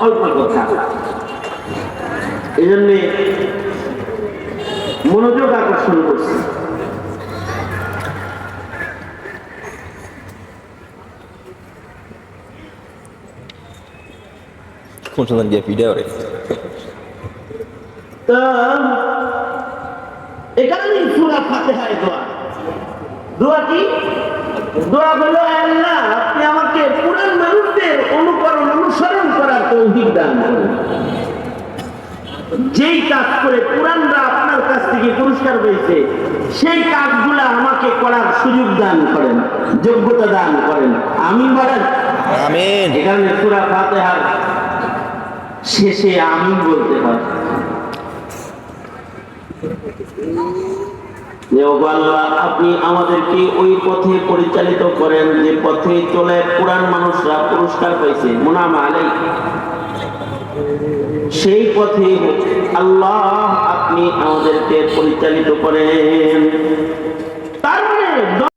অল্প কথা, এই জন্যে মনোযোগ আকর্ষণ করছে। Funcionando dia video deh. তো এখানে সূরা ফাতিহার দোয়া। দোয়া কি? দোয়া হলো, আল্লাহ আপনি আমাকে পুরান মানুষদের অনুসরণ করার তৌফিক দান করুন। যেই কাজ করে পুরানরা আপনার কাছ থেকে পুরস্কার পেয়েছে, সেই কাজগুলো আমাকে করার সুযোগ দান করেন, যোগ্যতা দান করেন। আমিন বলেন। আমিন। এখানে সূরা ফাতিহার শেষে আমিন বলতে হয়। আপনি আমাদেরকে ওই পথে পরিচালিত করেন যে পথে চলে পুরান মানুষরা পুরস্কার পাইছে, মুনাম আলাই সেই পথে আল্লাহ আপনি আমাদেরকে পরিচালিত করেন।